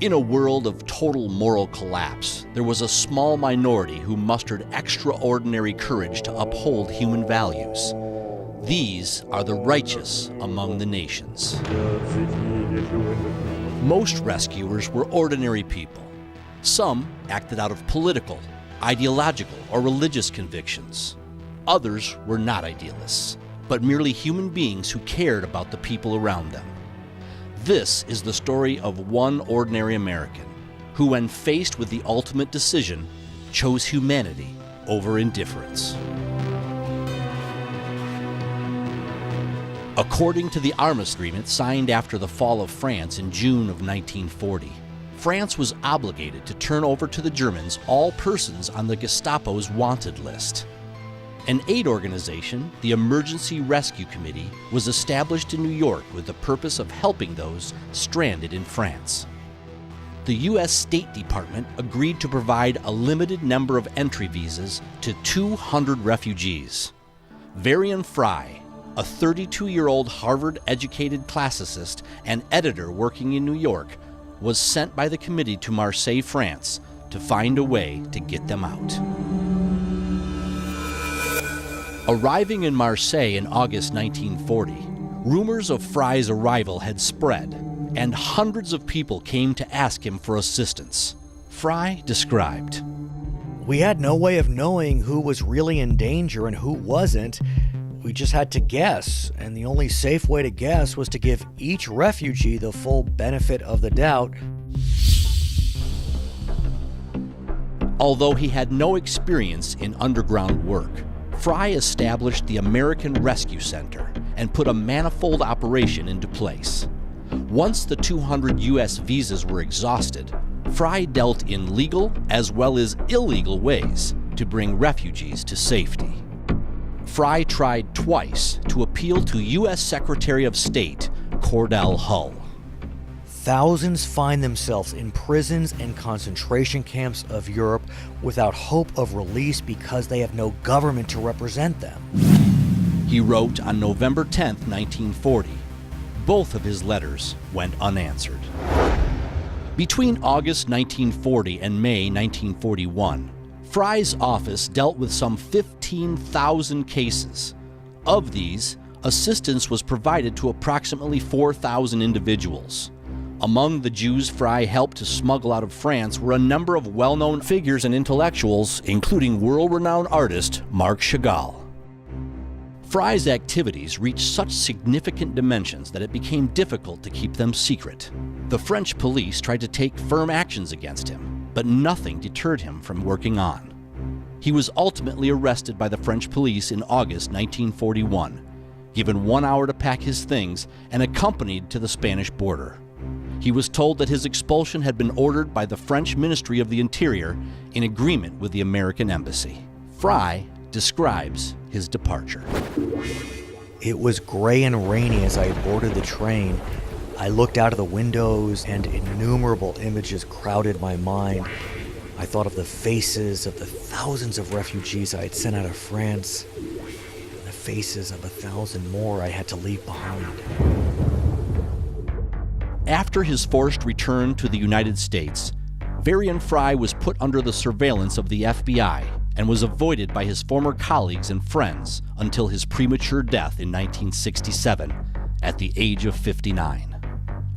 In a world of total moral collapse, there was a small minority who mustered extraordinary courage to uphold human values. These are the righteous among the nations. Most rescuers were ordinary people. Some acted out of political, ideological, or religious convictions. Others were not idealists, but merely human beings who cared about the people around them. This is the story of one ordinary American who, when faced with the ultimate decision, chose humanity over indifference. According to the armistice agreement signed after the fall of France in June of 1940, France was obligated to turn over to the Germans all persons on the Gestapo's wanted list. An aid organization, the Emergency Rescue Committee, was established in New York with the purpose of helping those stranded in France. The U.S. State Department agreed to provide a limited number of entry visas to 200 refugees. Varian Fry, a 32-year-old Harvard-educated classicist and editor working in New York, was sent by the committee to Marseille, France, to find a way to get them out. Arriving in Marseille in August 1940, rumors of Fry's arrival had spread, and hundreds of people came to ask him for assistance. Fry described, "We had no way of knowing who was really in danger and who wasn't. We just had to guess, and the only safe way to guess was to give each refugee the full benefit of the doubt." Although he had no experience in underground work, Fry established the American Rescue Center and put a manifold operation into place. Once the 200 U.S. visas were exhausted, Fry dealt in legal as well as illegal ways to bring refugees to safety. Fry tried twice to appeal to U.S. Secretary of State Cordell Hull. Thousands find themselves in prisons and concentration camps of Europe without hope of release because they have no government to represent them. He wrote on November 10, 1940. Both of his letters went unanswered. Between August 1940 and May 1941, Fry's office dealt with some 15,000 cases. Of these, assistance was provided to approximately 4,000 individuals. Among the Jews Fry helped to smuggle out of France were a number of well-known figures and intellectuals, including world-renowned artist Marc Chagall. Fry's activities reached such significant dimensions that it became difficult to keep them secret. The French police tried to take firm actions against him, but nothing deterred him from working on. He was ultimately arrested by the French police in August 1941, given 1 hour to pack his things, and accompanied to the Spanish border. He was told that his expulsion had been ordered by the French Ministry of the Interior in agreement with the American Embassy. Fry describes his departure. "It was gray and rainy as I boarded the train. I looked out of the windows and innumerable images crowded my mind. I thought of the faces of the thousands of refugees I had sent out of France, and the faces of 1,000 more I had to leave behind." After his forced return to the United States, Varian Fry was put under the surveillance of the FBI and was avoided by his former colleagues and friends until his premature death in 1967 at the age of 59.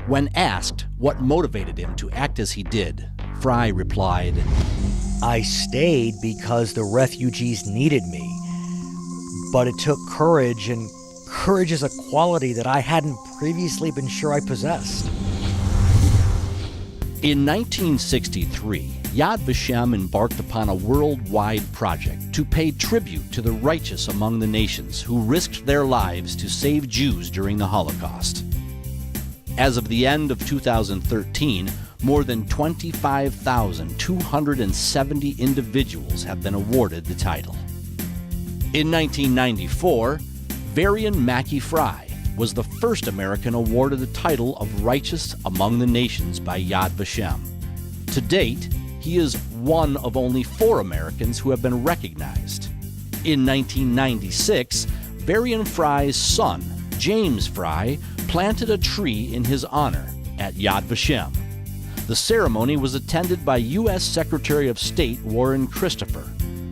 When asked what motivated him to act as he did, Fry replied, "I stayed because the refugees needed me, but it took courage, and courage is a quality that I hadn't previously been sure I possessed." In 1963, Yad Vashem embarked upon a worldwide project to pay tribute to the righteous among the nations who risked their lives to save Jews during the Holocaust. As of the end of 2013, more than 25,270 individuals have been awarded the title. In 1994, Varian Fry was the first American awarded the title of Righteous Among the Nations by Yad Vashem. To date, he is one of only 4 Americans who have been recognized. In 1996, Varian Fry's son, James Fry, planted a tree in his honor at Yad Vashem. The ceremony was attended by U.S. Secretary of State Warren Christopher,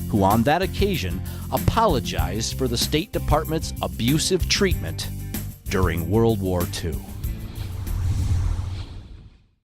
who on that occasion apologized for the State Department's abusive treatment during World War II.